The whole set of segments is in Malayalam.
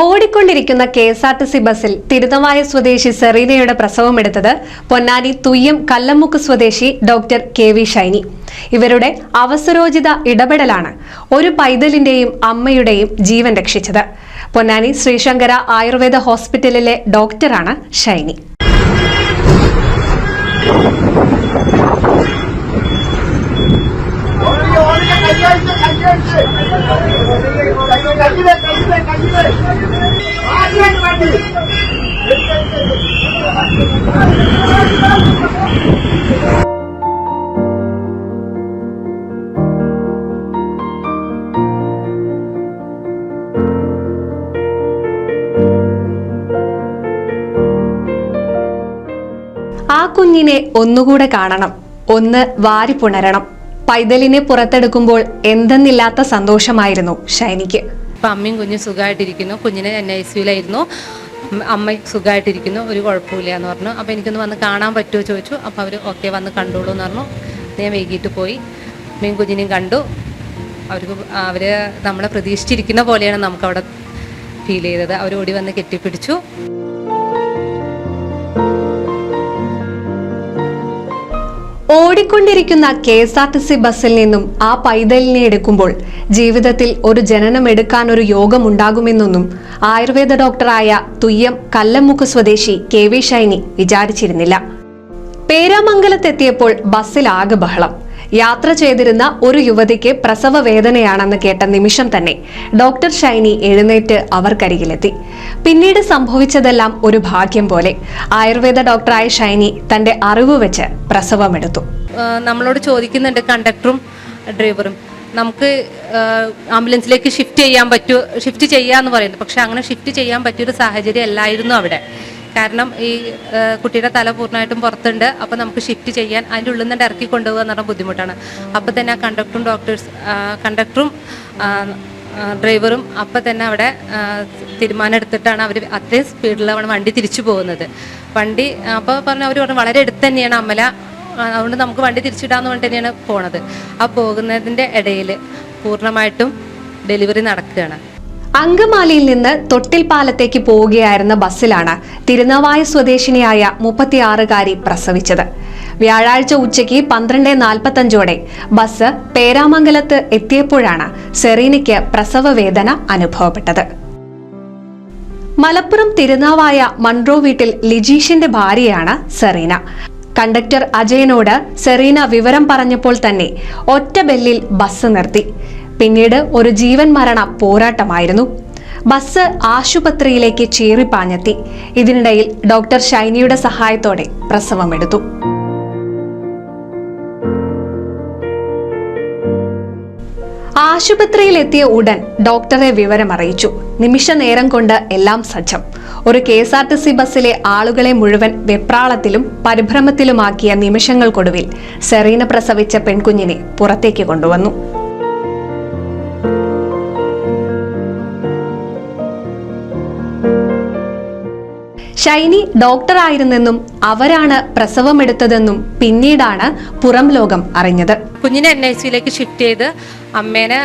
ഓടിക്കൊണ്ടിരിക്കുന്ന കെഎസ്ആർടിസി ബസ്സിൽ തിരുനവായ സ്വദേശി സെറീനയുടെ പ്രസവമെടുത്തത് പൊന്നാനി തുയ്യം കല്ലമുക്ക് സ്വദേശി ഡോക്ടർ കെ.വി. ഷൈനി. ഇവരുടെ അവസരോചിത ഇടപെടലാണ് ഒരു പൈതലിന്റെയും അമ്മയുടെയും ജീവൻ രക്ഷിച്ചത്. പൊന്നാനി ശ്രീശങ്കര ആയുർവേദ ഹോസ്പിറ്റലിലെ ഡോക്ടറാണ് ഷൈനി. ആ കുഞ്ഞിനെ ഒന്നുകൂടെ കാണണം, ഒന്ന് വാരിപ്പുണരണം. പൈതലിനെ പുറത്തെടുക്കുമ്പോൾ എന്തെന്നില്ലാത്ത സന്തോഷമായിരുന്നു ഷൈനിക്ക്. അമ്മയും കുഞ്ഞും സുഖമായിട്ടിരിക്കുന്നു. കുഞ്ഞിനെ NICUലായിരുന്നു. അമ്മ സുഖമായിട്ടിരിക്കുന്നു, ഒരു കുഴപ്പമില്ല എന്ന് പറഞ്ഞു. അപ്പോൾ എനിക്കൊന്ന് വന്ന് കാണാൻ പറ്റുമോ ചോദിച്ചു. അപ്പോൾ അവർ ഓക്കെ വന്ന് കണ്ടോളൂ എന്ന് പറഞ്ഞു. ഞാൻ വൈകിട്ട് പോയി അമ്മയും കുഞ്ഞിനെയും കണ്ടു. അവർ നമ്മളെ പ്രതീക്ഷിച്ചിരിക്കുന്ന പോലെയാണ് നമുക്കവിടെ ഫീൽ ചെയ്തത്. അവർ ഓടി വന്ന് കെട്ടിപ്പിടിച്ചു. ഓടിക്കൊണ്ടിരിക്കുന്ന കെഎസ്ആർടിസി ബസ്സിൽ നിന്നും ആ പൈതലിനെ എടുക്കുമ്പോൾ ജീവിതത്തിൽ ഒരു ജനനം എടുക്കാൻ ഒരു യോഗമുണ്ടാകുമെന്നൊന്നും ആയുർവേദ ഡോക്ടറായ തുയ്യം കല്ലമുക്ക് സ്വദേശി കെ.വി. ഷൈനി വിചാരിച്ചിരുന്നില്ല. പേരാമംഗലത്തെത്തിയപ്പോൾ ബസ്സിലാകെ ബഹളം. യാത്ര ചെയ്തിരുന്ന ഒരു യുവതിക്ക് പ്രസവ വേദനയാണെന്ന് കേട്ട നിമിഷം തന്നെ ഡോക്ടർ ഷൈനി എഴുന്നേറ്റ് അവർക്കരികിലെത്തി. പിന്നീട് സംഭവിച്ചതെല്ലാം ഒരു ഭാഗ്യം പോലെ. ആയുർവേദ ഡോക്ടറായ ഷൈനി തന്റെ അറിവ് വെച്ച് പ്രസവമെടുത്തു. നമ്മളോട് ചോദിക്കുന്നുണ്ട് കണ്ടക്ടറും ഡ്രൈവറും, നമുക്ക് ആംബുലൻസിലേക്ക് ഷിഫ്റ്റ് ചെയ്യാന്ന് പറയുന്നത്. പക്ഷെ അങ്ങനെ ഷിഫ്റ്റ് ചെയ്യാൻ പറ്റിയൊരു സാഹചര്യം അല്ലായിരുന്നു അവിടെ. കാരണം ഈ കുട്ടിയുടെ തല പൂർണ്ണമായിട്ടും പുറത്തുണ്ട്. അപ്പോൾ നമുക്ക് ഷിഫ്റ്റ് ചെയ്യാൻ അതിൻ്റെ ഉള്ളിൽ നിന്ന് ഇറക്കി കൊണ്ടുപോകുക എന്ന് പറഞ്ഞാൽ ബുദ്ധിമുട്ടാണ്. അപ്പോൾ തന്നെ കണ്ടക്ടറും ഡ്രൈവറും അപ്പം തന്നെ അവിടെ തീരുമാനം എടുത്തിട്ടാണ് അവർ അത്രയും സ്പീഡിലാണ് വണ്ടി തിരിച്ചു പോകുന്നത്. വണ്ടി അപ്പോൾ അവർ പറഞ്ഞു വളരെ അടുത്ത് തന്നെയാണ് അമല, അതുകൊണ്ട് നമുക്ക് വണ്ടി തിരിച്ചിടാന്ന് പറഞ്ഞിട്ട് തന്നെയാണ് പോണത്. ആ പോകുന്നതിൻ്റെ ഇടയിൽ പൂർണ്ണമായിട്ടും ഡെലിവറി നടക്കുകയാണ്. അങ്കമാലിയിൽ നിന്ന് തൊട്ടിൽ പാലത്തേക്ക് പോവുകയായിരുന്ന ബസ്സിലാണ് തിരുനവായ സ്വദേശിനിയായ 36-കാരി പ്രസവിച്ചത്. വ്യാഴാഴ്ച ഉച്ചയ്ക്ക് 12:45 ബസ് പേരാമംഗലത്ത് എത്തിയപ്പോഴാണ് സെറീനയ്ക്ക് പ്രസവ വേദന അനുഭവപ്പെട്ടത്. മലപ്പുറം തിരുനാവായ മൺട്രോ വീട്ടിൽ ലിജീഷിന്റെ ഭാര്യയാണ് സെറീന. കണ്ടക്ടർ അജയനോട് സെറീന വിവരം പറഞ്ഞപ്പോൾ തന്നെ ഒറ്റ ബെല്ലിൽ ബസ് നിർത്തി. പിന്നീട് ഒരു ജീവൻ മരണ പോരാട്ടമായിരുന്നു. ബസ് ആശുപത്രിയിലേക്ക് ചീറിപ്പാഞ്ഞെത്തി. ഇതിനിടയിൽ ഡോക്ടർ ഷൈനിയുടെ സഹായത്തോടെ പ്രസവമെടുത്തു. ആശുപത്രിയിലെത്തിയ ഉടൻ ഡോക്ടറെ വിവരം അറിയിച്ചു. നിമിഷ നേരം കൊണ്ട് എല്ലാം സജ്ജം. ഒരു കെഎസ്ആർടിസി ബസ്സിലെ ആളുകളെ മുഴുവൻ വെപ്രാളത്തിലും പരിഭ്രമത്തിലുമാക്കിയ നിമിഷങ്ങൾക്കൊടുവിൽ സെറീന പ്രസവിച്ച പെൺകുഞ്ഞിനെ പുറത്തേക്ക് കൊണ്ടുവന്നു. ഷൈനി ഡോക്ടറായിരുന്നെന്നും അവരാണ് പ്രസവമെടുത്തതെന്നും പിന്നീടാണ് പുറം ലോകം അറിഞ്ഞത്. കുഞ്ഞിനെ NICUലേക്ക് ഷിഫ്റ്റ് ചെയ്ത് അമ്മേനെ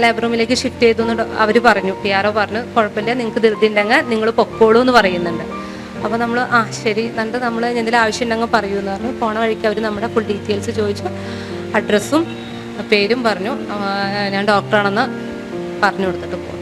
ലാബ് റൂമിലേക്ക് ഷിഫ്റ്റ് ചെയ്തു എന്ന് അവർ പറഞ്ഞു. PRO പറഞ്ഞു കുഴപ്പമില്ല, നിങ്ങൾക്ക് ധൃതി ഉണ്ടെങ്കിൽ നിങ്ങൾ പൊക്കോളൂ എന്ന് പറയുന്നുണ്ട്. അപ്പോൾ നമ്മൾ ശരി എന്നിട്ട് നമ്മൾ എന്തെങ്കിലും ആവശ്യം ഉണ്ടെങ്കിൽ പറയൂ എന്ന് പറഞ്ഞു. പോണ വഴിക്ക് അവർ നമ്മുടെ ഫുൾ ഡീറ്റെയിൽസ് ചോദിച്ചു. അഡ്രസ്സും പേരും പറഞ്ഞു. ഞാൻ ഡോക്ടറാണെന്ന് പറഞ്ഞു കൊടുത്തിട്ട് പോകും.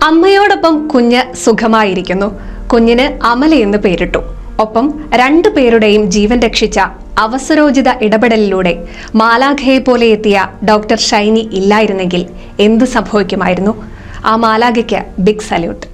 അമ്മയോടൊപ്പം കുഞ്ഞ് സുഖമായിരിക്കുന്നു. കുഞ്ഞിന് അമല എന്ന് പേരിട്ടു. ഒപ്പം 2 പേരുടെയും ജീവൻ രക്ഷിച്ച അവസരോചിത ഇടപെടലിലൂടെ മാലാഖയെ പോലെ എത്തിയ ഡോക്ടർ ഷൈനി ഇല്ലായിരുന്നെങ്കിൽ എന്ത് സംഭവിക്കുമായിരുന്നു? ആ മാലാഖയ്ക്ക് ബിഗ് സല്യൂട്ട്.